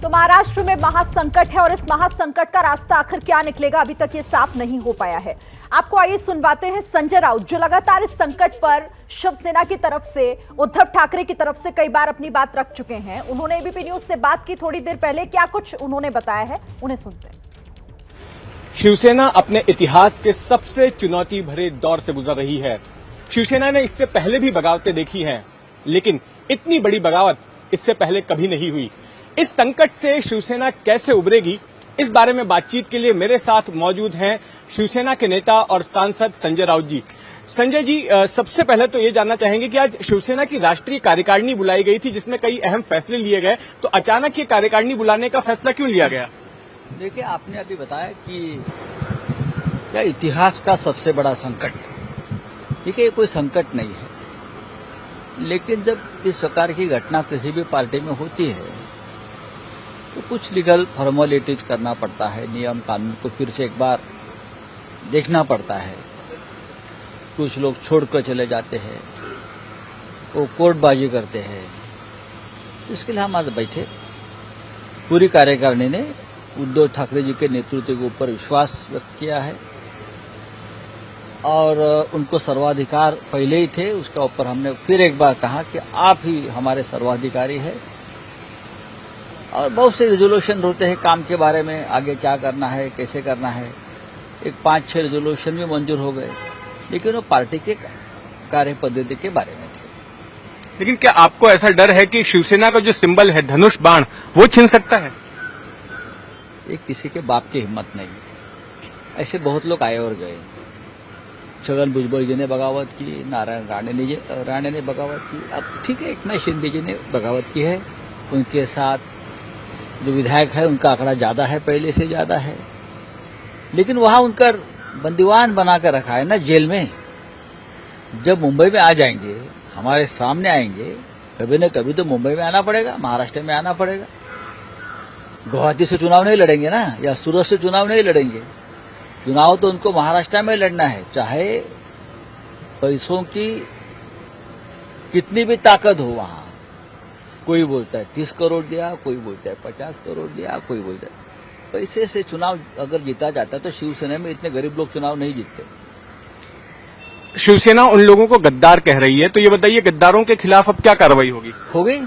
तो महाराष्ट्र में महासंकट है और इस महासंकट का रास्ता आखिर क्या निकलेगा अभी तक ये साफ नहीं हो पाया है। आपको आइए सुनवाते हैं संजय राउत, जो लगातार इस संकट पर शिवसेना की तरफ से, उद्धव ठाकरे की तरफ से कई बार अपनी बात रख चुके हैं। उन्होंने एबीपी न्यूज से बात की थोड़ी देर पहले, क्या कुछ उन्होंने बताया है, उन्हें सुनते हैं। शिवसेना अपने इतिहास के सबसे चुनौती भरे दौर से गुजर रही है। शिवसेना ने इससे पहले भी बगावतें देखी हैं, लेकिन इतनी बड़ी बगावत इससे पहले कभी नहीं हुई। इस संकट से शिवसेना कैसे उबरेगी, इस बारे में बातचीत के लिए मेरे साथ मौजूद हैं शिवसेना के नेता और सांसद संजय राउत जी। संजय जी, सबसे पहले तो ये जानना चाहेंगे कि आज शिवसेना की राष्ट्रीय कार्यकारिणी बुलाई गई थी, जिसमें कई अहम फैसले लिए गए, तो अचानक ये कार्यकारिणी बुलाने का फैसला क्यों लिया गया? देखिए, आपने अभी बताया कि क्या इतिहास का सबसे बड़ा संकट, देखिए ये कोई संकट नहीं है, लेकिन जब इस प्रकार की घटना किसी भी पार्टी में होती है तो कुछ लीगल फॉर्मेलिटीज करना पड़ता है, नियम कानून को फिर से एक बार देखना पड़ता है। कुछ लोग छोड़कर चले जाते हैं, वो कोर्टबाजी करते हैं। इसके लिए हम आज बैठे, पूरी कार्यकारिणी ने उद्धव ठाकरे जी के नेतृत्व के ऊपर विश्वास व्यक्त किया है और उनको सर्वाधिकार पहले ही थे, उसके ऊपर हमने फिर एक बार कहा कि आप ही हमारे सर्वाधिकारी है। और बहुत से रेजोल्यूशन होते हैं काम के बारे में, आगे क्या करना है, कैसे करना है। एक 5-6 रेजोल्यूशन भी मंजूर हो गए, लेकिन वो पार्टी के कार्य पद्धति के बारे में थे। लेकिन क्या आपको ऐसा डर है कि शिवसेना का जो सिंबल है धनुष बाण, वो छिन सकता है? ये किसी के बाप की हिम्मत नहीं है। ऐसे बहुत लोग आए और गए। छगन भुजबल जी ने बगावत की, नारायण राणे ने बगावत की, अब ठीक है एकनाथ शिंदे जी ने बगावत की है। उनके साथ जो विधायक है उनका आंकड़ा ज्यादा है, पहले से ज्यादा है, लेकिन वहां उनका बंदीवान बनाकर रखा है ना जेल में। जब मुंबई में आ जाएंगे, हमारे सामने आएंगे, कभी न कभी तो मुंबई में आना पड़ेगा, महाराष्ट्र में आना पड़ेगा। गुवाहाटी से चुनाव नहीं लड़ेंगे ना, या सूरत से चुनाव नहीं लड़ेंगे। चुनाव तो उनको महाराष्ट्र में लड़ना है, चाहे पैसों की कितनी भी ताकत हो। वहां कोई बोलता है 30 करोड़ दिया, कोई बोलता है 50 करोड़ दिया, कोई बोलता है। पैसे से चुनाव अगर जीता जाता तो शिवसेना में इतने गरीब लोग चुनाव नहीं जीतते। शिवसेना उन लोगों को गद्दार कह रही है, तो ये बताइए गद्दारों के खिलाफ अब क्या कार्रवाई होगी? हो गई,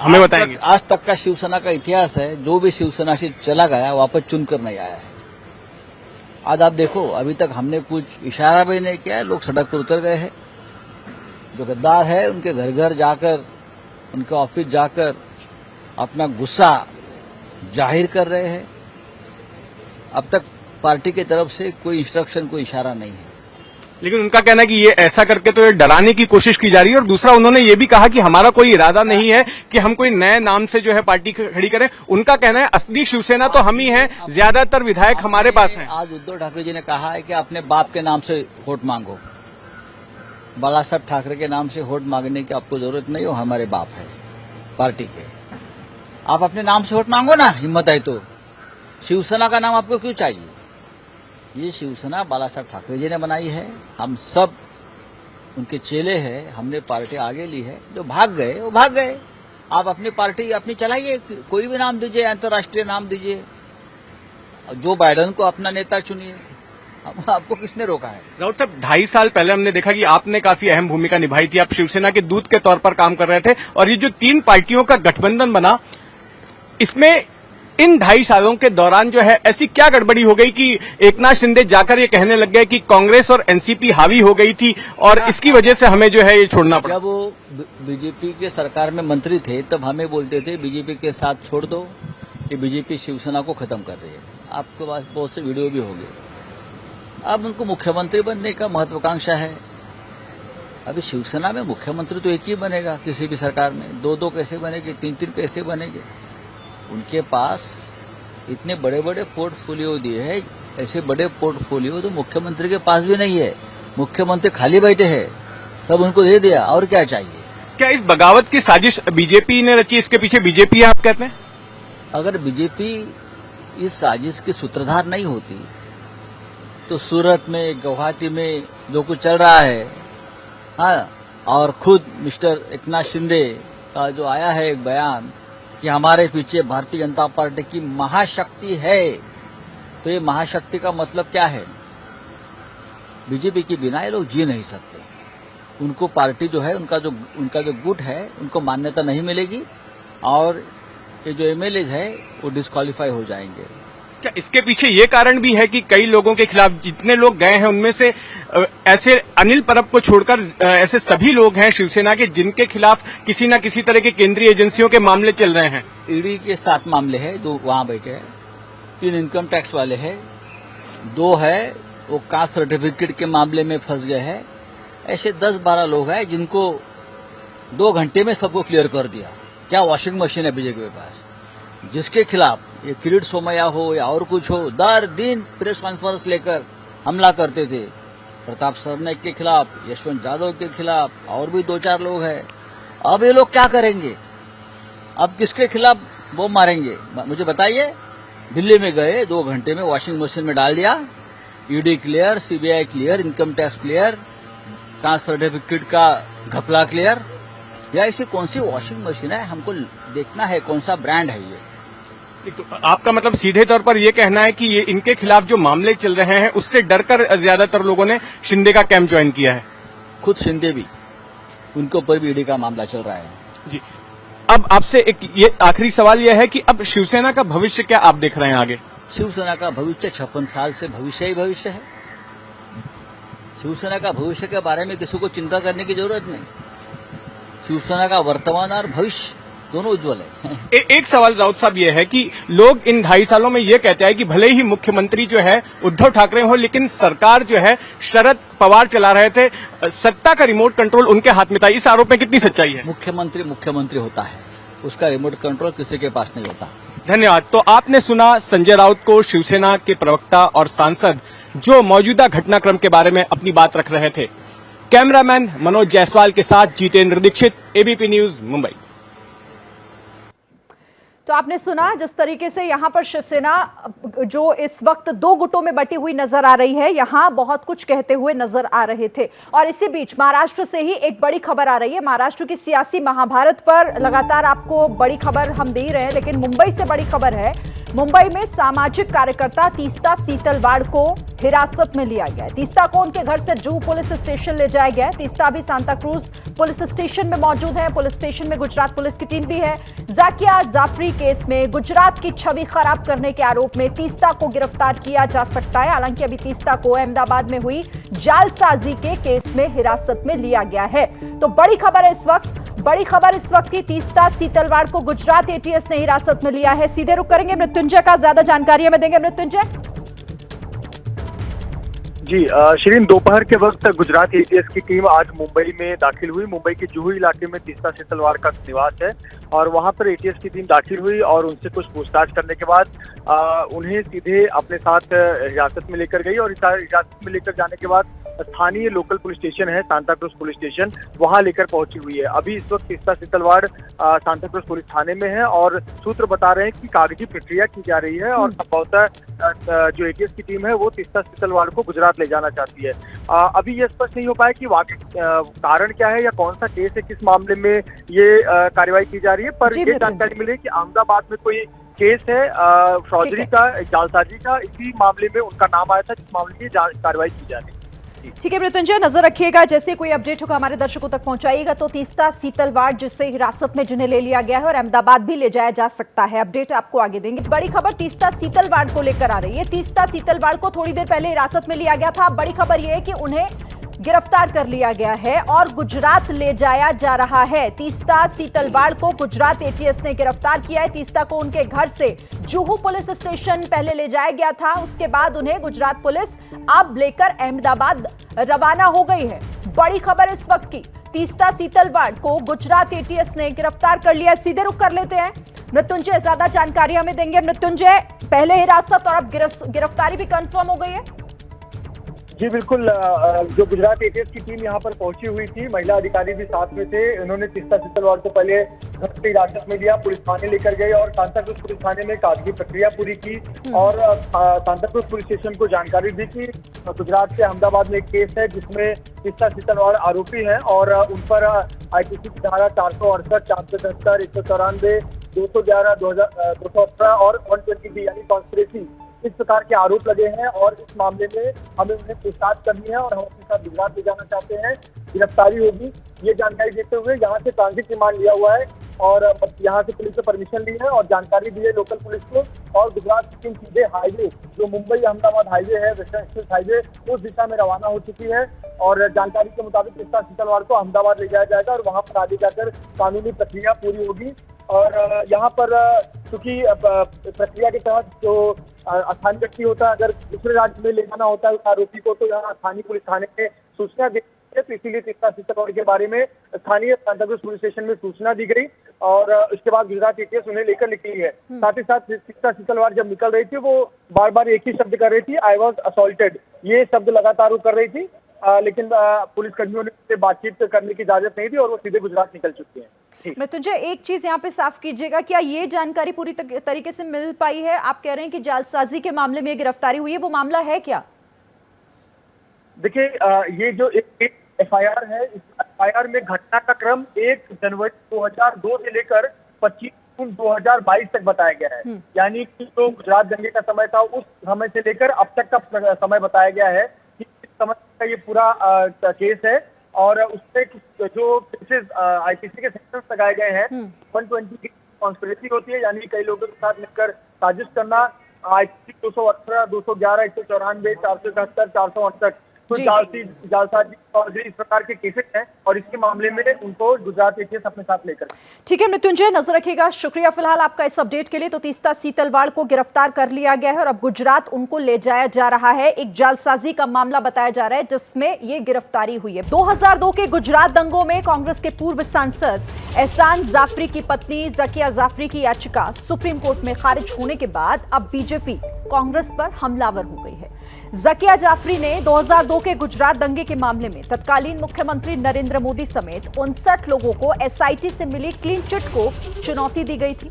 हमें बताएंगे। आज तक का शिवसेना का इतिहास है, जो भी शिवसेना से चला गया वापस चुनकर नहीं आया है। आज आप देखो, अभी तक हमने कुछ इशारा भी नहीं किया है, लोग सड़क पर उतर गए हैं। जो गद्दार है उनके घर घर जाकर, उनके ऑफिस जाकर अपना गुस्सा जाहिर कर रहे हैं। अब तक पार्टी की तरफ से कोई इंस्ट्रक्शन, कोई इशारा नहीं है। लेकिन उनका कहना है कि ये ऐसा करके तो ये डराने की कोशिश की जा रही है, और दूसरा उन्होंने ये भी कहा कि हमारा कोई इरादा नहीं है कि हम कोई नए नाम से जो है पार्टी खड़ी करें। उनका कहना है असली शिवसेना तो हम ही हैं, ज्यादातर विधायक हमारे पास हैं। आज उद्धव ठाकरे जी ने कहा है कि अपने बाप के नाम से वोट मांगो। बाला साहब ठाकरे के नाम से वोट मांगने की आपको जरूरत नहीं हो, हमारे बाप है पार्टी के। आप अपने नाम से वोट मांगो ना, हिम्मत है तो। शिवसेना का नाम आपको क्यों चाहिए? ये शिवसेना बाला साहब ठाकरे जी ने बनाई है, हम सब उनके चेले हैं। हमने पार्टी आगे ली है। जो भाग गए वो भाग गए। आप अपनी पार्टी अपनी चलाइए, कोई भी नाम दीजिए, अंतर्राष्ट्रीय नाम दीजिए। जो बाइडेन को अपना नेता चुनिए, आपको किसने रोका है? राउत साहब, 2.5 साल पहले हमने देखा कि आपने काफी अहम भूमिका निभाई थी। आप शिवसेना के दूत के तौर पर काम कर रहे थे, और ये जो 3 पार्टियों का गठबंधन बना, इसमें इन 2.5 सालों के दौरान जो है ऐसी क्या गड़बड़ी हो गई कि एकनाथ शिंदे जाकर ये कहने लग गए कि कांग्रेस और एनसीपी हावी हो गई थी और इसकी वजह से हमें जो है ये छोड़ना पड़ा? जब वो बीजेपी के सरकार में मंत्री थे तब हमें बोलते थे बीजेपी के साथ छोड़ दो, ये बीजेपी शिवसेना को खत्म कर रही है। आपके पास बहुत से वीडियो भी होंगे। अब उनको मुख्यमंत्री बनने का महत्वाकांक्षा है। अभी शिवसेना में मुख्यमंत्री तो एक ही बनेगा किसी भी सरकार में, 2-2 कैसे बनेंगे, 3-3 कैसे बनेंगे? उनके पास इतने बड़े बड़े पोर्टफोलियो दिए हैं, ऐसे बड़े पोर्टफोलियो तो मुख्यमंत्री के पास भी नहीं है। मुख्यमंत्री खाली बैठे हैं, सब उनको दे दिया, और क्या चाहिए? क्या इस बगावत की साजिश बीजेपी ने रची, इसके पीछे बीजेपी है आप कहते हैं? अगर बीजेपी इस साजिश की सूत्रधार नहीं होती तो सूरत में, गुवाहाटी में जो कुछ चल रहा है, हाँ, और खुद मिस्टर एकनाथ शिंदे का जो आया है एक बयान कि हमारे पीछे भारतीय जनता पार्टी की महाशक्ति है, तो ये महाशक्ति का मतलब क्या है? बीजेपी के बिना ये लोग जी नहीं सकते। उनको पार्टी जो है, उनका जो गुट है, उनको मान्यता नहीं मिलेगी और ये जो एमएलए है वो डिस्क्वालीफाई हो जाएंगे। क्या इसके पीछे ये कारण भी है कि कई लोगों के खिलाफ, जितने लोग गए हैं उनमें से ऐसे अनिल परब को छोड़कर ऐसे सभी लोग हैं शिवसेना के जिनके खिलाफ किसी न किसी तरह के केंद्रीय एजेंसियों के मामले चल रहे हैं? ईडी के 7 मामले हैं जो वहां बैठे हैं, 3 इनकम टैक्स वाले हैं, 2 है वो कास्ट सर्टिफिकेट के मामले में फंस गए हैं। ऐसे 10-12 लोग हैं जिनको 2 घंटे में सबको क्लियर कर दिया। क्या वॉशिंग मशीन है बीजेपी के पास? जिसके खिलाफ ये किरीट सोमैया हो या और कुछ हो, दर दिन प्रेस कॉन्फ्रेंस लेकर हमला करते थे। प्रताप सरनाईक के खिलाफ, यशवंत यादव के खिलाफ और भी 2-4 लोग हैं। अब ये लोग क्या करेंगे? अब किसके खिलाफ वो मारेंगे? मुझे बताइए। दिल्ली में गए, 2 घंटे में वॉशिंग मशीन में डाल दिया। ED clear, CBI clear, income tax clear, caste certificate का घपला क्लियर। या ऐसी कौन सी वॉशिंग मशीन है? हमको देखना है कौन सा ब्रांड है ये। तो आपका मतलब सीधे तौर पर ये कहना है कि ये इनके खिलाफ जो मामले चल रहे हैं उससे डरकर ज्यादातर लोगों ने शिंदे का कैंप ज्वाइन किया है? खुद शिंदे भी, उनके ऊपर भी ईडी का मामला चल रहा है। जी, अब आपसे एक ये आखिरी सवाल यह है कि अब शिवसेना का भविष्य क्या आप देख रहे हैं आगे? शिवसेना का भविष्य 56 साल से भविष्य ही भविष्य है। शिवसेना का भविष्य के बारे में किसी को चिंता करने की जरूरत नहीं। शिवसेना का वर्तमान और भविष्य दोनों उज्जवल है। एक सवाल राउत साहब ये है कि लोग इन 2.5 सालों में ये कहते हैं कि भले ही मुख्यमंत्री जो है उद्धव ठाकरे हो, लेकिन सरकार जो है शरद पवार चला रहे थे, सत्ता का रिमोट कंट्रोल उनके हाथ में था। इस आरोप में कितनी सच्चाई है? मुख्यमंत्री होता है, उसका रिमोट कंट्रोल किसी के पास नहीं होता। धन्यवाद। तो आपने सुना संजय राउत को, शिवसेना के प्रवक्ता और सांसद, जो मौजूदा घटनाक्रम के बारे में अपनी बात रख रहे थे। कैमरामैन मनोज जायसवाल के साथ जितेंद्र दीक्षित, एबीपी न्यूज, मुंबई। तो आपने सुना जिस तरीके से यहां पर शिवसेना जो इस वक्त 2 गुटों में बटी हुई नजर आ रही है, यहां बहुत कुछ कहते हुए नजर आ रहे थे। और इसी बीच महाराष्ट्र से ही एक बड़ी खबर आ रही है। महाराष्ट्र की सियासी महाभारत पर लगातार आपको बड़ी खबर हम दे ही रहे हैं, लेकिन मुंबई से बड़ी खबर है। मुंबई में सामाजिक कार्यकर्ता तीस्ता सीतलवाड़ को हिरासत में लिया गया है। तीस्ता को उनके घर से जुहू पुलिस स्टेशन ले जाया गया है। तीस्ता भी सांता क्रूज पुलिस स्टेशन में मौजूद है। पुलिस स्टेशन में गुजरात पुलिस की टीम भी है। जाकिया जाफरी केस में गुजरात की छवि खराब करने के आरोप में तीस्ता को गिरफ्तार किया जा सकता है। हालांकि अभी तीस्ता को अहमदाबाद में हुई जालसाजी के केस में हिरासत में लिया गया है। तो बड़ी खबर है इस वक्त की तीस्ता सीतलवाड़ को गुजरात एटीएस ने हिरासत में लिया है। सीधे रुख करेंगे मृत्युंजय का, ज्यादा जानकारी हमें देंगे मृत्युंजय। जी शिरीन, दोपहर के वक्त गुजरात एटीएस की टीम आज मुंबई में दाखिल हुई। मुंबई के जुहू इलाके में तीस्ता सीतलवाड़ का निवास है और वहां पर एटीएस की टीम दाखिल हुई और उनसे कुछ पूछताछ करने के बाद उन्हें सीधे अपने साथ हिरासत में लेकर गई। और हिरासत में लेकर जाने के बाद स्थानीय लोकल पुलिस स्टेशन है, सांता क्रूज पुलिस स्टेशन, वहां लेकर पहुंची हुई है। अभी इस वक्त तीस्ता सीतलवाड़ सांता क्रूज पुलिस थाने में है और सूत्र बता रहे हैं कि कागजी प्रक्रिया की जा रही है और संभवतः जो एटीएस की टीम है वो तीस्ता सीतलवाड़ को गुजरात ले जाना चाहती है। अभी ये स्पष्ट नहीं हो पाया कि वाकई कारण क्या है या कौन सा केस है, किस मामले में ये कार्रवाई की जा रही है। पर ये जानकारी मिली कि अहमदाबाद में कोई केस है फौजरी का, जालसाजी का, इसी मामले में उनका नाम आया था जिस मामले की कार्रवाई की जा रही है। ठीक है मृत्युंजय, नजर रखिएगा, जैसे कोई अपडेट होगा हमारे दर्शकों तक पहुंचाइएगा। तो तीस्ता सीतलवाड़ जिससे हिरासत में जिन्हें ले लिया गया है और अहमदाबाद भी ले जाया जा सकता है, अपडेट आपको आगे देंगे। बड़ी खबर तीस्ता सीतलवाड़ को लेकर आ रही है। तीस्ता सीतलवाड़ को थोड़ी देर पहले हिरासत में लिया गया था। बड़ी खबर यह है कि उन्हें गिरफ्तार कर लिया गया है और गुजरात ले जाया जा रहा है। तीस्ता सीतलवाड़ को गुजरात एटीएस ने गिरफ्तार किया है। तीस्ता को उनके घर से जुहू पुलिस स्टेशन पहले ले जाया गया था, उसके बाद उन्हें गुजरात पुलिस अब लेकर अहमदाबाद रवाना हो गई है। बड़ी खबर इस वक्त की, तीस्ता सीतलवाड़ को गुजरात एटीएस ने गिरफ्तार कर लिया। सीधे रुख कर लेते हैं मृत्युंजय, ज्यादा जानकारी हमें देंगे। मृत्युंजय, पहले हिरासत और अब गिरफ्तारी भी कंफर्म हो गई है? जी बिल्कुल, जो गुजरात एटीएस की टीम यहाँ पर पहुंची हुई थी, महिला अधिकारी भी साथ में थे। उन्होंने तीस्ता सीतलवाड़ को पहले घर से हिरासत में लिया, पुलिस थाने लेकर गए और सांता क्रूज पुलिस थाने में कागजी प्रक्रिया पूरी की और सांता क्रूज पुलिस स्टेशन को जानकारी दी कि गुजरात से अहमदाबाद में एक केस है जिसमें तीस्ता सीतलवाड़ आरोपी है और उन पर आईपीसी की धारा 468, 473, 194 211, 218 और 120 यानी कॉन्स्पिरेसी, इस प्रकार के आरोप लगे हैं और इस मामले में हमें उन्हें पूछताछ करनी है और हम अपने साथ गुजरात ले जाना चाहते हैं, गिरफ्तारी होगी। ये जानकारी देते हुए यहाँ से ट्रांजिट रिमांड लिया हुआ है और यहाँ से पुलिस से परमिशन ली है और जानकारी दी है लोकल पुलिस को, और गुजरात सिक्किम सीधे हाईवे जो मुंबई अहमदाबाद हाईवे है, वेस्टर्न एक्सप्रेस हाईवे, उस दिशा में रवाना हो चुकी है और जानकारी के मुताबिक 30 सितंबर को अहमदाबाद ले जाया जाएगा और वहां पर आगे जाकर कानूनी प्रक्रिया पूरी होगी। और यहाँ पर चूंकि प्रक्रिया के तहत जो स्थानीय व्यक्ति होता है, अगर दूसरे राज्य में ले जाना होता है उस आरोपी को, तो यहाँ स्थानीय पुलिस थाने में सूचना दी है, तो इसीलिए 30 सितंबर के बारे में स्थानीय सांताक्रूज पुलिस स्टेशन में सूचना दी गई और उसके बाद गुजरात एटीएस उन्हें लेकर निकली है। साथ ही साथ 30 सितंबर जब निकल रही थी वो बार बार एक ही शब्द कर रही थी, आई वॉज असॉल्टेड, ये शब्द लगातार वो कर रही थी, लेकिन पुलिस कर्मियों ने उससे बातचीत करने की इजाजत नहीं दी और वो सीधे गुजरात निकल चुकी है। मृत्युंजय, एक चीज यहाँ पे साफ कीजिएगा, क्या ये जानकारी पूरी तरीके से मिल पाई है? आप कह रहे हैं कि जालसाजी के मामले में गिरफ्तारी हुई है, वो मामला है क्या? देखिए, ये जो एक एफआईआर है, इस एफआईआर में घटना का क्रम 1 जनवरी 2002 से लेकर 25 जून 2022 तक बताया गया है। यानी कि जो गुजरात दंगे का समय था उस समय से लेकर अब तक का समय बताया गया है कि इस समय का ये पूरा केस है और उसमें जो केसेस आईपीसी के सेक्शंस लगाए गए हैं, 120 की कॉन्स्पिरेसी होती है, यानी कई लोगों के साथ मिलकर साजिश करना, आईपीसी 218, 211, 194, 471, 468, तो जालसाजी और इस प्रकार के केसेस हैं और इसके मामले में उनको गुजरात एटीएस अपने साथ लेकर। ठीक है मृत्युंजय, नजर रखिएगा। शुक्रिया फिलहाल आपका इस अपडेट के लिए। तो 30 सितंबर को गिरफ्तार कर लिया गया है और अब गुजरात उनको ले जाया जा रहा है। एक जालसाजी का मामला बताया जा रहा है जिसमें ये गिरफ्तारी हुई है। 2002 के गुजरात दंगों में कांग्रेस के पूर्व सांसद एहसान जाफरी की पत्नी जकिया जाफरी की याचिका सुप्रीम कोर्ट में खारिज होने के बाद अब बीजेपी कांग्रेस पर हमलावर हो गई है। जकिया जाफरी ने 2002 के गुजरात दंगे के मामले में तत्कालीन मुख्यमंत्री नरेंद्र मोदी समेत 59 लोगों को एसआईटी से मिली क्लीन चिट को चुनौती दी गई थी।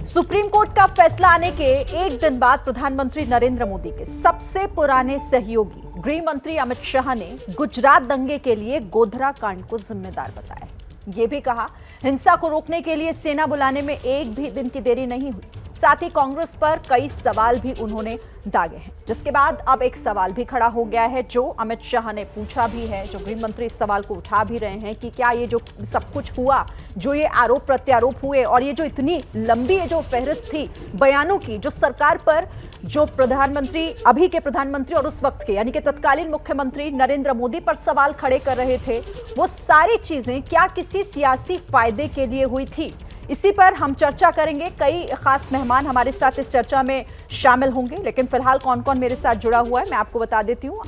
सुप्रीम कोर्ट का फैसला आने के एक दिन बाद प्रधानमंत्री नरेंद्र मोदी के सबसे पुराने सहयोगी गृह मंत्री अमित शाह ने गुजरात दंगे के लिए गोधरा कांड को जिम्मेदार बताया। ये भी कहा हिंसा को रोकने के लिए सेना बुलाने में एक भी दिन की देरी नहीं हुई। साथ ही कांग्रेस पर कई सवाल भी उन्होंने दागे हैं, जिसके बाद अब एक सवाल भी खड़ा हो गया है जो अमित शाह ने पूछा भी है, जो गृह मंत्री इस सवाल को उठा भी रहे हैं कि क्या ये जो सब कुछ हुआ, जो ये आरोप प्रत्यारोप हुए और ये जो इतनी लंबी जो फहरिस्त थी बयानों की जो सरकार पर, जो प्रधानमंत्री अभी के प्रधानमंत्री और उस वक्त के यानी कि तत्कालीन मुख्यमंत्री नरेंद्र मोदी पर सवाल खड़े कर रहे थे, वो सारी चीजें क्या किसी सियासी फायदे के लिए हुई थी? इसी पर हम चर्चा करेंगे। कई खास मेहमान हमारे साथ इस चर्चा में शामिल होंगे, लेकिन फिलहाल कौन कौन मेरे साथ जुड़ा हुआ है मैं आपको बता देती हूँ।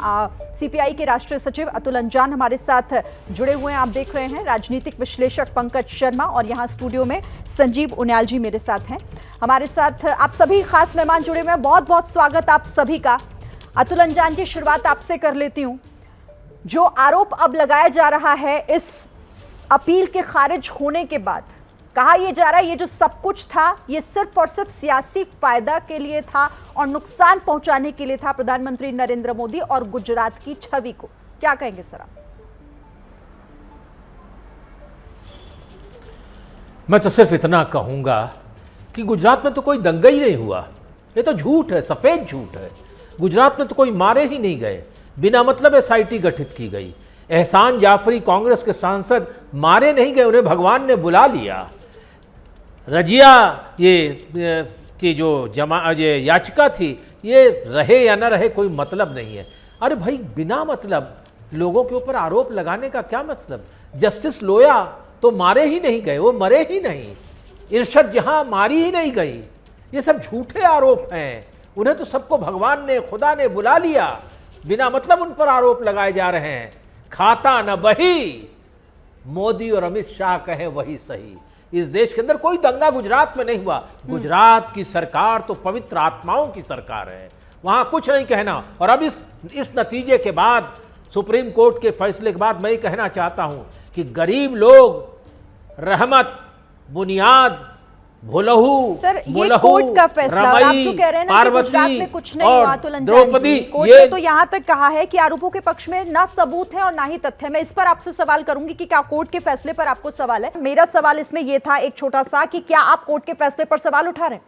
सीपीआई के राष्ट्रीय सचिव अतुल अंजान हमारे साथ जुड़े हुए हैं, आप देख रहे हैं। राजनीतिक विश्लेषक पंकज शर्मा और यहाँ स्टूडियो में संजीव उनियाल जी मेरे साथ हैं। हमारे साथ आप सभी खास मेहमान जुड़े हुए हैं, बहुत बहुत स्वागत आप सभी का। अतुल अंजान जी, शुरुआत आपसे कर लेती हूँ। जो आरोप अब लगाया जा रहा है इस अपील के खारिज होने के बाद, कहा यह जा रहा है ये जो सब कुछ था ये सिर्फ और सिर्फ सियासी फायदा के लिए था और नुकसान पहुंचाने के लिए था प्रधानमंत्री नरेंद्र मोदी और गुजरात की छवि को। क्या कहेंगे सर आप? मैं तो सिर्फ इतना कहूंगा कि गुजरात में तो कोई दंगा ही नहीं हुआ। ये तो झूठ है, सफेद झूठ है। गुजरात में तो कोई मारे ही नहीं गए, बिना मतलब एसआईटी गठित की गई। एहसान जाफरी कांग्रेस के सांसद मारे नहीं गए, उन्हें भगवान ने बुला लिया। रजिया की जो ये याचिका थी, ये रहे या ना रहे कोई मतलब नहीं है। अरे भाई, बिना मतलब लोगों के ऊपर आरोप लगाने का क्या मतलब? जस्टिस लोया तो मारे ही नहीं गए, वो मरे ही नहीं। इरशद जहां मारी ही नहीं गई। ये सब झूठे आरोप हैं। उन्हें तो सबको भगवान ने, खुदा ने बुला लिया, बिना मतलब उन पर आरोप लगाए जा रहे हैं। खाता न बही, मोदी और अमित शाह कहें वही सही। इस देश के अंदर कोई दंगा गुजरात में नहीं हुआ। गुजरात की सरकार तो पवित्र आत्माओं की सरकार है, वहां कुछ नहीं कहना। और अब इस नतीजे के बाद, सुप्रीम कोर्ट के फैसले के बाद, मैं ये कहना चाहता हूं कि गरीब लोग रहमत, बुनियाद भोलहू, सर, ये मोलहू, कोर्ट का फैसला, और आप रमई, जो कह रहे हैं ना कि गुजरात पार्वती में कुछ नहीं हुआ, अतुल अंजान द्रौपदी, जी, कोर्ट ये ने तो यहाँ तक कहा है कि आरोपों के पक्ष में ना सबूत है और ना ही तथ्य है। मैं इस पर आपसे सवाल करूंगी कि क्या कोर्ट के फैसले पर आपको सवाल है। मेरा सवाल इसमें यह था एक छोटा सा, कि क्या आप कोर्ट के फैसले पर सवाल उठा रहे हैं?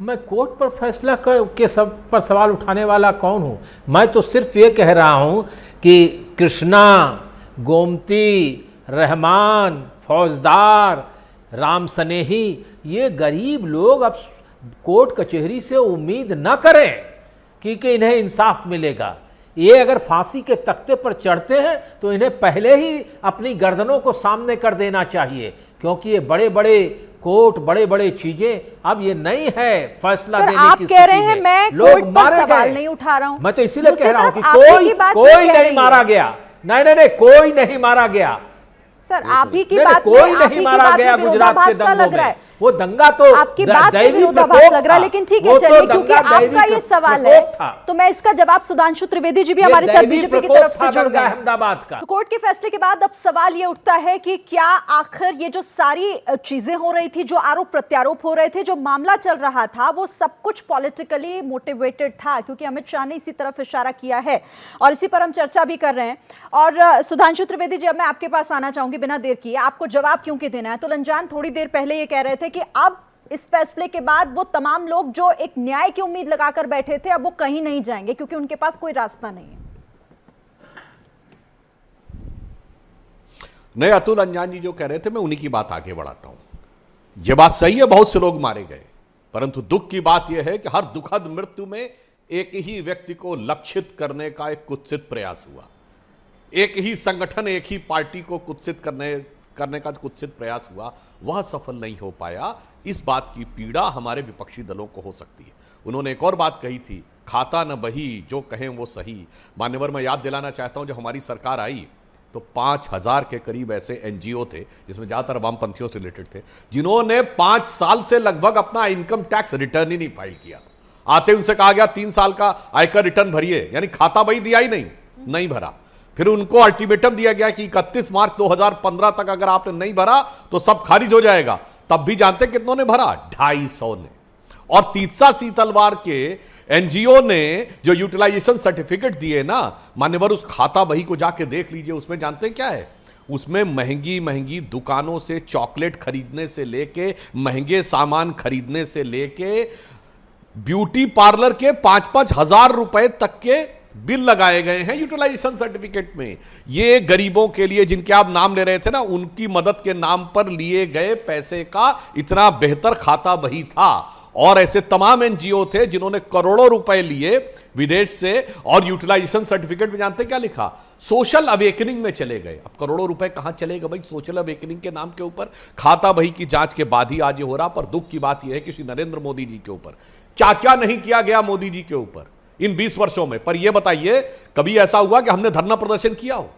मैं कोर्ट पर फैसला के सब पर सवाल उठाने वाला कौन हूं? मैं तो सिर्फ ये कह रहा हूं कि कृष्णा, गोमती, रहमान, फौजदार, राम सनेही, ये गरीब लोग अब कोर्ट कचहरी से उम्मीद न करें कि इन्हें इंसाफ मिलेगा। ये अगर फांसी के तख्ते पर चढ़ते हैं तो इन्हें पहले ही अपनी गर्दनों को सामने कर देना चाहिए, क्योंकि ये बड़े बड़े कोर्ट, बड़े बड़े चीजें अब ये नहीं है फैसला सर, देने आप की कह रहे स्थिति हैं में। मैं लोग कोर्ट पर मारे सवाल गए। नहीं उठा रहा हूं। मैं तो इसीलिए दूसरी कह रहा हूं तरफ कि आप ही कोई की बात कोई नहीं कह नहीं रही मारा है। गया। नहीं, कोई नहीं मारा गया सर, आप ही की नहीं, बात कोई नहीं मारा गया गुजरात के दंगों लग रहा में। है। वो दंगा तो आपकी बात में दैवी विरोधाभास प्रकोप लग रहा है, था। लेकिन ठीक वो है, तो चलिए, क्योंकि दंगा दैवी आपका ये सवाल है प्रकोप था। तो मैं इसका जवाब सुधांशु त्रिवेदी जी भी ये हमारे साथ दैवी बीजेपी की प्रकोप तरफ से था जुड़ दंगा गए। अहमदाबाद का। तो कोर्ट के फैसले के बाद अब सवाल ये उठता है कि क्या आखिर ये जो सारी चीजें हो रही थी, जो आरोप प्रत्यारोप हो रहे थे, जो मामला चल रहा था, वो सब कुछ पॉलिटिकली मोटिवेटेड था? क्योंकि अमित शाह ने इसी तरफ इशारा किया है और इसी पर हम चर्चा भी कर रहे हैं। और सुधांशु त्रिवेदी जी, अब मैं आपके पास आना चाहूंगी बिना देर किए, आपको जवाब क्योंकि देना है। तो रंजान थोड़ी देर पहले ये कह रहे थे कि अब इस फैसले के बाद वो तमाम लोग जो एक न्याय की उम्मीद लगाकर बैठे थे, अब वो कहीं नहीं जाएंगे क्योंकि उनके पास कोई रास्ता नहीं है। नहीं, अतुल अंजान जी जो कह रहे थे, मैं उन्हीं की बात आगे बढ़ाता हूं। यह बात सही है, बहुत से लोग मारे गए, परंतु दुख की बात यह है कि हर दुखद मृत्यु में एक ही व्यक्ति को लक्षित करने का एक कुत्सित प्रयास हुआ। एक ही संगठन, एक ही पार्टी को कुत्सित करने का कुत्सित प्रयास हुआ, वह सफल नहीं हो पाया। इस बात की पीड़ा हमारे विपक्षी दलों को हो सकती है। उन्होंने एक और बात कही थी, खाता न बही जो कहें वो सही। मान्यवर, मैं याद दिलाना चाहता हूं, जब हमारी सरकार आई तो 5000 के करीब ऐसे एनजीओ थे, जिसमें ज्यादातर वामपंथियों से रिलेटेड थे, जिन्होंने 5 साल से लगभग अपना इनकम टैक्स रिटर्न ही नहीं फाइल किया था। आते उनसे कहा गया 3 साल का आयकर रिटर्न भरिए, यानी खाता बही दिया ही नहीं भरा। फिर उनको अल्टीमेटम दिया गया कि 31 मार्च 2015 तक अगर आपने नहीं भरा तो सब खारिज हो जाएगा। तब भी जानते कितनों ने भरा? 250 ने। और तीसरा सीतलवार के एनजीओ ने जो यूटिलाइजेशन सर्टिफिकेट दिए ना, मान्यवर, उस खाता बही को जाके देख लीजिए। उसमें जानते हैं क्या है? उसमें महंगी महंगी दुकानों से चॉकलेट खरीदने से लेके, महंगे सामान खरीदने से लेके, ब्यूटी पार्लर के 5-5 हजार रुपए तक के बिल लगाए गए हैं यूटिलाइजेशन सर्टिफिकेट में। ये गरीबों के लिए, जिनके आप नाम ले रहे थे ना, उनकी मदद के नाम पर लिए गए पैसे का इतना बेहतर खाता बही था। और ऐसे तमाम एनजीओ थे जिन्होंने करोड़ों रुपए लिए विदेश से, और यूटिलाइजेशन सर्टिफिकेट में जानते क्या लिखा? सोशल अवेकनिंग में चले गए। अब करोड़ों रुपए कहां चले गए भाई सोशल अवेकनिंग के नाम के ऊपर? खाता बही की जांच के बाद ही आज ये हो रहा। पर दुख की बात यह है कि श्री नरेंद्र मोदी जी के ऊपर क्या क्या नहीं किया गया मोदी जी के ऊपर इन 20 वर्षों में। पर यह बताइए, कभी ऐसा हुआ कि हमने धरना प्रदर्शन किया हो?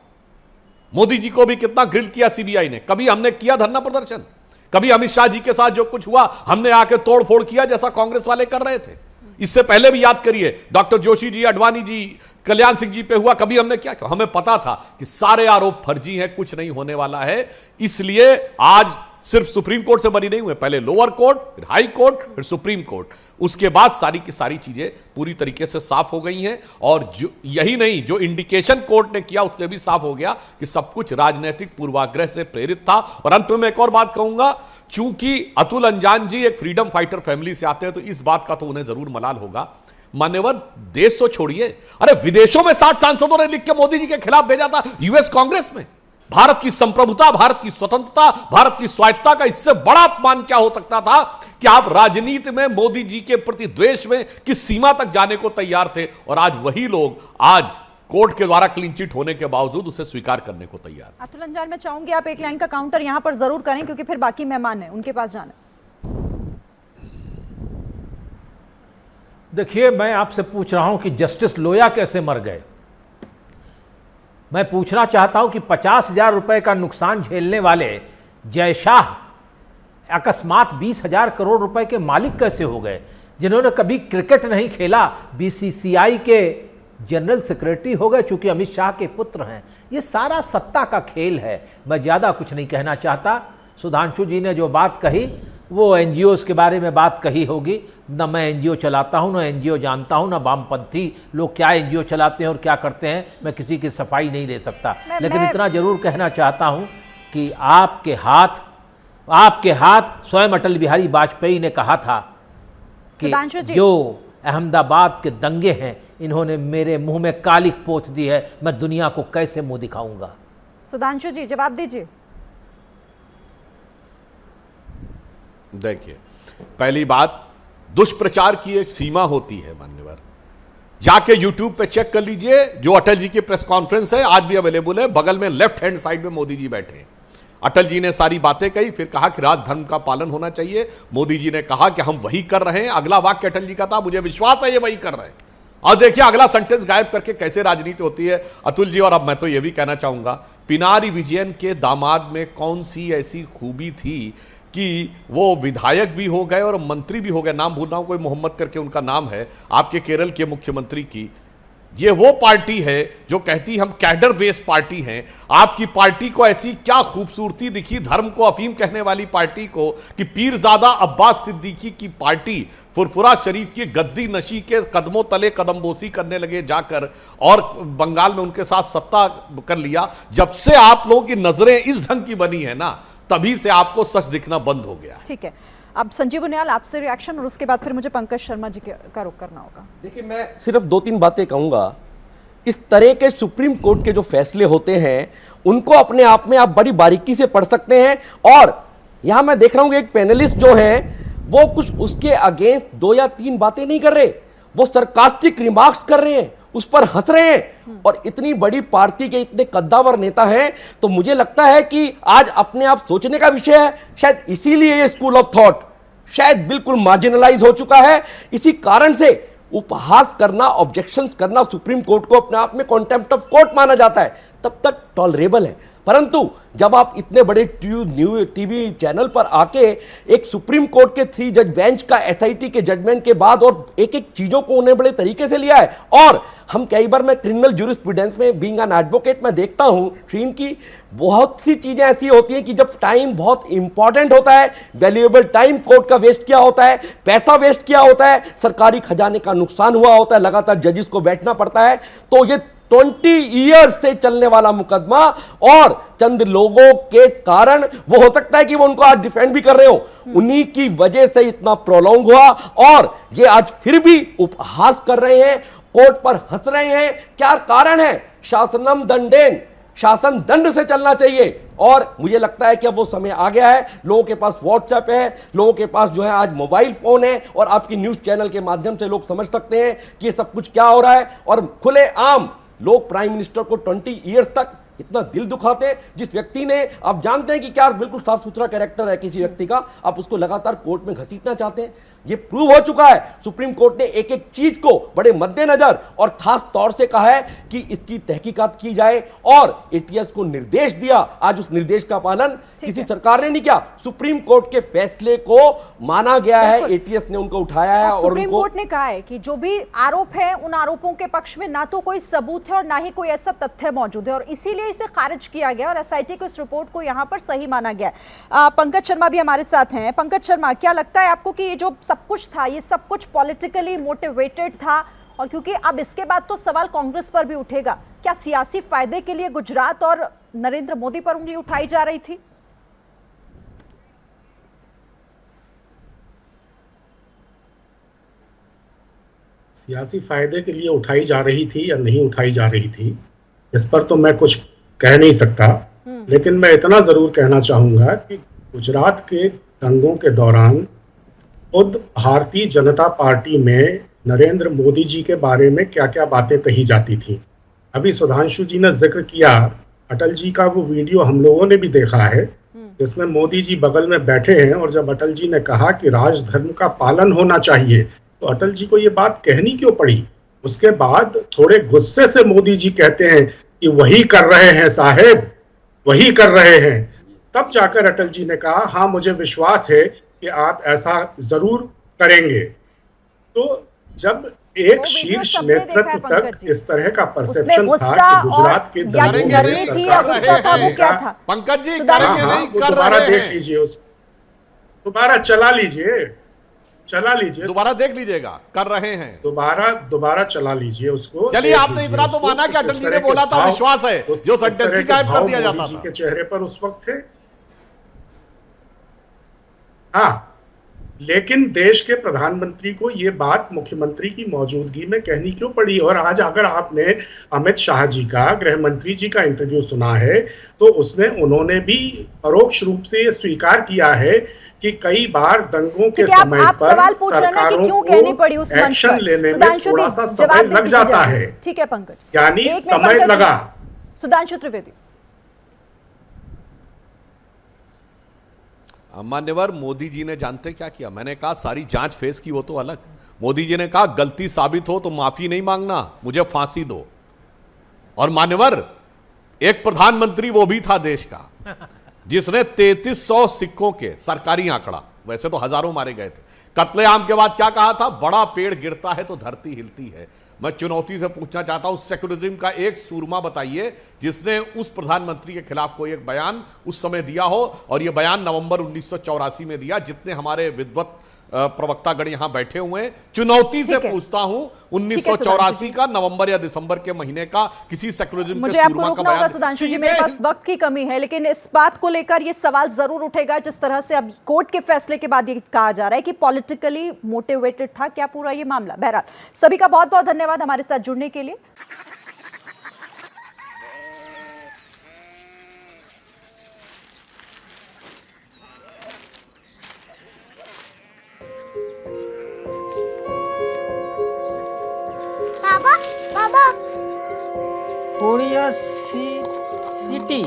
मोदी जी को भी कितना ग्रिल किया सीबीआई ने, कभी हमने किया धरना प्रदर्शन? कभी अमित शाह जी के साथ जो कुछ हुआ हमने आके तोड़ फोड़ किया जैसा कांग्रेस वाले कर रहे थे? इससे पहले भी याद करिए, डॉक्टर जोशी जी, अडवाणी जी, कल्याण सिंह जी पे हुआ, कभी हमने क्या किया? हमें पता था कि सारे आरोप फर्जी हैं, कुछ नहीं होने वाला है। इसलिए आज सिर्फ सुप्रीम कोर्ट से बरी नहीं हुए, पहले लोअर कोर्ट, फिर हाई कोर्ट, फिर सुप्रीम कोर्ट, उसके बाद सारी की सारी चीजें पूरी तरीके से साफ हो गई हैं। और जो यही नहीं, जो इंडिकेशन कोर्ट ने किया उससे भी साफ हो गया कि सब कुछ राजनीतिक पूर्वाग्रह से प्रेरित था। और अंत में मैं एक और बात कहूंगा, चूंकि अतुल अंजान जी एक फ्रीडम फाइटर फैमिली से आते हैं, तो इस बात का तो उन्हें जरूर मलाल होगा। मान्यवर, देश तो छोड़िए, अरे विदेशों में 60 सांसदों ने लिख के मोदी जी के खिलाफ भेजा था यूएस कांग्रेस में। भारत की संप्रभुता, भारत की स्वतंत्रता, भारत की स्वायत्तता का इससे बड़ा अपमान क्या हो सकता था कि आप राजनीति में मोदी जी के प्रति द्वेष में किस सीमा तक जाने को तैयार थे, और आज वही लोग आज कोर्ट के द्वारा क्लीन चिट होने के बावजूद उसे स्वीकार करने को तैयार। अतुल अंजान, मैं चाहूंगी आप एक लाइन का काउंटर यहां पर जरूर करें, क्योंकि फिर बाकी मेहमान हैं, उनके पास जाना। देखिए, मैं आपसे पूछ रहा हूं कि जस्टिस लोया कैसे मर गए। मैं पूछना चाहता हूं कि 50,000 रुपए का नुकसान झेलने वाले जय शाह अकस्मात 20,000 करोड़ रुपए के मालिक कैसे हो गए, जिन्होंने कभी क्रिकेट नहीं खेला, बीसीसीआई के जनरल सेक्रेटरी हो गए चूंकि अमित शाह के पुत्र हैं। ये सारा सत्ता का खेल है। मैं ज़्यादा कुछ नहीं कहना चाहता। सुधांशु जी ने जो बात कही वो एनजीओ के बारे में बात कही होगी। न मैं एनजीओ चलाता हूँ, न एनजीओ जानता हूँ, न वामपंथी लोग क्या एनजीओ चलाते हैं और क्या करते हैं, मैं किसी की सफाई नहीं दे सकता। लेकिन इतना जरूर कहना चाहता हूँ कि आपके हाथ स्वयं अटल बिहारी वाजपेयी ने कहा था कि जो अहमदाबाद के दंगे हैं इन्होंने मेरे मुंह में कालिक पोत दी है, मैं दुनिया को कैसे मुंह दिखाऊंगा। सुधांशु जी जवाब दीजिए। देखिए, पहली बात, दुष्प्रचार की एक सीमा होती है मान्यवर। जाके यूट्यूब पे चेक कर लीजिए, जो अटल जी की प्रेस कॉन्फ्रेंस है आज भी अवेलेबल है, बगल में लेफ्ट हैंड साइड में मोदी जी बैठे हैं। अटल जी ने सारी बातें कही, फिर कहा कि राज धर्म का पालन होना चाहिए। मोदी जी ने कहा कि हम वही कर रहे हैं। अगला वाक्य अटल जी का था, मुझे विश्वास है ये वही कर रहे हैं। और देखिए अगला सेंटेंस गायब करके कैसे राजनीति होती है अतुल जी। और अब मैं तो ये भी कहना चाहूंगा, पिनारी विजयन के दामाद में कौन सी ऐसी खूबी थी कि वो विधायक भी हो गए और मंत्री भी हो गए। नाम भूल रहा हूं, कोई मोहम्मद करके उनका नाम है, आपके केरल के मुख्यमंत्री की। ये वो पार्टी है जो कहती हम कैडर बेस्ड पार्टी हैं। आपकी पार्टी को ऐसी क्या खूबसूरती दिखी धर्म को अफीम कहने वाली पार्टी को कि पीरजादा अब्बास सिद्दीकी की पार्टी फुरफुरा शरीफ की गद्दी नशी के कदमों तले कदमबोसी करने लगे जाकर, और बंगाल में उनके साथ सत्ता कर लिया। जब से आप लोगों की नजरें इस ढंग की बनी है ना, तभी से आपको सच दिखना बंद हो गया। ठीक है, अब संजीव उनियाल आपसे रिएक्शन और उसके बाद फिर मुझे पंकज शर्मा जी का रुख करना होगा। देखिए, मैं सिर्फ 2-3 बातें कहूंगा। इस तरह के सुप्रीम कोर्ट के जो फैसले होते हैं उनको अपने आप में आप बड़ी बारीकी से पढ़ सकते हैं। और यहां मैं देख रहा हूं कि एक पैनलिस्ट जो है वो कुछ उसके अगेंस्ट 2 या 3 बातें नहीं कर रहे, वो सरकास्टिक रिमार्क्स कर रहे हैं, उस पर हंस रहे हैं। और इतनी बड़ी पार्टी के इतने कद्दावर नेता हैं, तो मुझे लगता है कि आज अपने आप सोचने का विषय है। शायद इसीलिए ये स्कूल ऑफ थॉट शायद बिल्कुल मार्जिनलाइज हो चुका है। इसी कारण से उपहास करना, ऑब्जेक्शंस करना सुप्रीम कोर्ट को अपने आप में कॉन्टेम्प्ट ऑफ कोर्ट माना जाता है, तब तक टॉलरेबल है। परंतु जब आप इतने बड़े टीवी चैनल पर आके एक सुप्रीम कोर्ट के 3 जज बेंच का एसआईटी के जजमेंट के बाद और एक एक चीजों को उन्हें बड़े तरीके से लिया है। और हम कई बार, मैं क्रिमिनल ज्यूरिस्प्रूडेंस में बीइंग एन एडवोकेट मैं देखता हूं श्रीन की बहुत सी चीजें ऐसी होती हैं कि जब टाइम बहुत इंपॉर्टेंट होता है, वैल्यूएबल टाइम कोर्ट का वेस्ट किया होता है, पैसा वेस्ट किया होता है, सरकारी खजाने का नुकसान हुआ होता है, लगातार जजेस को बैठना पड़ता है, तो ये 20 ईयर्स से चलने वाला मुकदमा और चंद लोगों के कारण, वो हो सकता है कि वो उनको आज डिफेंड भी कर रहे हो, उन्हीं की वजह से इतना प्रोलॉन्ग हुआ। और ये आज फिर भी उपहास कर रहे हैं, कोर्ट पर हंस रहे हैं। क्या कारण है? शासनम दंडेन, शासन दंड से चलना चाहिए। और मुझे लगता है कि अब वो समय आ गया है। लोगों के पास व्हाट्सएप है, लोगों के पास जो है आज मोबाइल फोन है, और आपकी न्यूज चैनल के माध्यम से लोग समझ सकते हैं कि ये सब कुछ क्या हो रहा है। और खुले आम लोग प्राइम मिनिस्टर को 20 ईयर्स तक इतना दिल दुखाते हैं। जिस व्यक्ति ने, आप जानते हैं कि क्या बिल्कुल साफ सुथरा कैरेक्टर है किसी व्यक्ति का, आप उसको लगातार कोर्ट में घसीटना चाहते हैं। ये प्रूव हो चुका है। सुप्रीम कोर्ट ने एक एक चीज को बड़े मद्देनजर और खास तौर से कहा है कि इसकी तहकीकात की जाए, और एटीएस को निर्देश दिया। आज उस निर्देश का पालन किसी सरकार ने नहीं किया। सुप्रीम कोर्ट के फैसले को माना गया है, एटीएस ने उनको उठाया है। और सुप्रीम कोर्ट ने कहा है कि जो भी आरोप है उन आरोपों के पक्ष में ना तो कोई सबूत है और ना ही कोई ऐसा तथ्य मौजूद है, और इसीलिए इसे खारिज किया गया और एसआईटी को इस रिपोर्ट को यहां पर सही माना गया। पंकज शर्मा भी हमारे साथ हैं। पंकज शर्मा, क्या लगता है आपको कि ये जो सब कुछ था, ये सब कुछ पॉलिटिकली मोटिवेटेड था? और क्योंकि अब इसके बाद तो सवाल कांग्रेस पर भी उठेगा, क्या सियासी फायदे के लिए गुजरात और नरेंद्र मोदी पर उंगली उठाई जा रही थी? सियासी फायदे के लिए उठाई जा रही थी या नहीं उठाई जा रही थी, इस पर तो मैं कुछ कह नहीं सकता। लेकिन मैं इतना जरूर कहना चाहूंगा कि गुजरात के दंगों के दौरान खुद भारतीय जनता पार्टी में नरेंद्र मोदी जी के बारे में क्या क्या बातें कही जाती थी। अभी सुधांशु जी ने जिक्र किया, अटल जी का वो वीडियो हम लोगों ने भी देखा है, जिसमें मोदी जी बगल में बैठे हैं, और जब अटल जी ने कहा कि राजधर्म का पालन होना चाहिए, तो अटल जी को ये बात कहनी क्यों पड़ी? उसके बाद थोड़े गुस्से से मोदी जी कहते हैं कि वही कर रहे हैं साहेब, वही कर रहे हैं। तब जाकर अटल जी ने कहा, हाँ मुझे विश्वास है कि आप ऐसा जरूर करेंगे। तो जब एक वो वीडियो शीर्ष सबने देखा है, नेतृत्व पंकज तक जी। इस तरह का उसमें परसेप्शन था गुस्सा कि गुजरात के और दंगों करेंगे में नहीं, थी, सरकार गुस्सा था, वो क्या था? पंकज जी सुधांशु- करेंगे हाँ, नहीं, वो कर दोबारा रहे देख हैं। लीजिए, उस दोबारा चला लीजिए, दोबारा देख लीजिएगा, कर रहे हैं। दोबारा चला लीजिए उसको। चलिए, देख आपने लीजिए इतना तो उसको माना कि किस अटल जी तरह ने के बोला था, भाव- विश्वास है, किस जो तरह सेंटेंस ही के गायब कर भाव दिया मोदी जाता जी था। के चेहरे पर उस वक्त थे। हाँ, लेकिन देश के प्रधानमंत्री को ये बात मुख्यमंत्री की मौजूदगी में कहनी क्यों पड़ी? और आज अगर आपने अमित शाह जी का, गृह मंत्री जी का इंटरव्यू सुना है, तो उन्होंने भी परोक्ष रूप से ये स्वीकार किया है कि कई बार दंगों के ठीक है, समय आप पर सवाल पूछ रहे हैं कि सरकारों क्यों कहनी पड़ी उस को मंच एक्शन पर? लेने में सुधांशु थोड़ा दी, सा जवाब समय दे लग दीजिए जाता जल्दी है, से। ठीक है पंकज, यानी एक में समय पंकज जी, लगा। सुधांशु त्रिवेदी। मान्यवर, मोदी जी ने जानते क्या किया? मैंने कहा सारी जांच फेस की, वो तो अलग। मोदी जी ने कहा गलती साबित हो तो माफी नहीं मांगना, मुझे फांसी दो। और मान्यवर, एक प्रधानमंत्री वो भी था देश का जिसने 3300 सिखों के, सरकारी आंकड़ा, वैसे तो हजारों मारे गए थे, कत्लेआम के बाद क्या कहा था? बड़ा पेड़ गिरता है तो धरती हिलती है। मैं चुनौती से पूछना चाहता हूं, सेक्युलरिज्म का एक सूरमा बताइए जिसने उस प्रधानमंत्री के खिलाफ कोई एक बयान उस समय दिया हो, और यह बयान नवंबर 1984 में दिया। जितने हमारे विद्वत प्रवक्तागण यहां बैठे हुए हैं, चुनौती से ठीक है। पूछता हूं, ठीक है, 1984 का नवंबर या दिसंबर के महीने का किसी सेक्युलरिज्म मुझे के आपको सूरमा का रुकना होगा बयान। सुधांशु जी, मेरे पास वक्त की कमी है, लेकिन इस बात को लेकर ये सवाल जरूर उठेगा, जिस तरह से अब कोर्ट के फैसले के बाद ये कहा जा रहा है कि पॉलिटिकली मोटिवेटेड था क्या पूरा ये मामला। बहरहाल, सभी का बहुत बहुत धन्यवाद हमारे साथ जुड़ने के लिए। बाबा बाबा कोरिया सिटी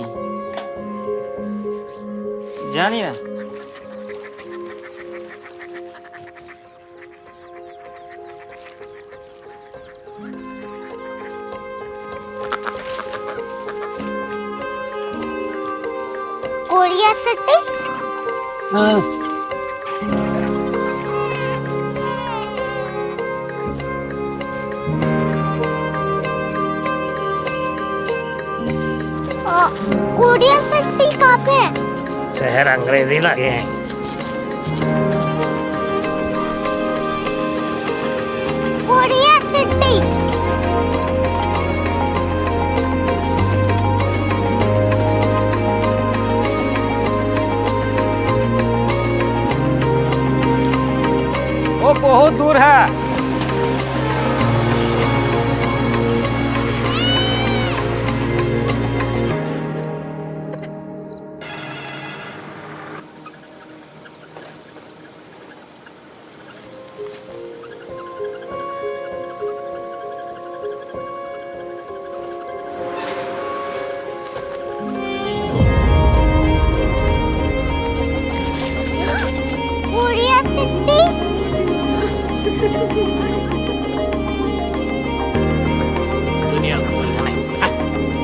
জানি না कोरिया सिटी कोरिया सिटी कहाँ पे है? शहर अंग्रेजी लगे हैं कोरिया सिटी वो बहुत दूर है कोरिया सिटी दुनिया को बोलना है,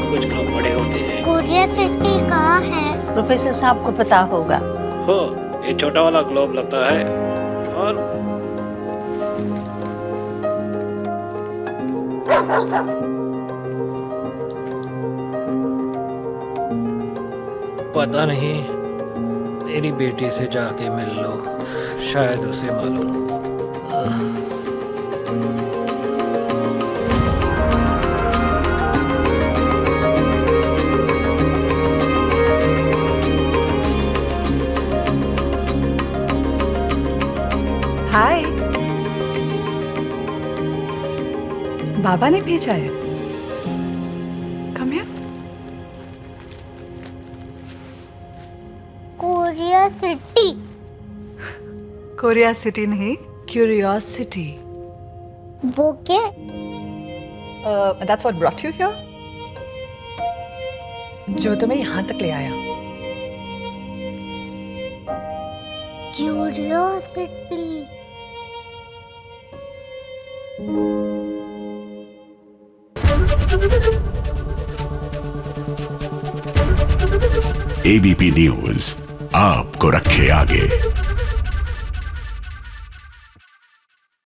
कुछ लोग बड़े होते हैं। कोरिया सिटी कहाँ है? प्रोफेसर साहब को पता होगा। हो, ये छोटा वाला ग्लोब लगता है, और पता नहीं, मेरी बेटी से जाके मिल लो, शायद उसे मालूम हो। हाय, बाबा ने भेजा है। Come here. Korea city Korea city नहीं, क्यूरियोसिटी। वो क्या? That's what brought you here, जो तुम्हें यहाँ तक ले आया। क्यूरियोसिटी एबीपी न्यूज आपको रखे आगे।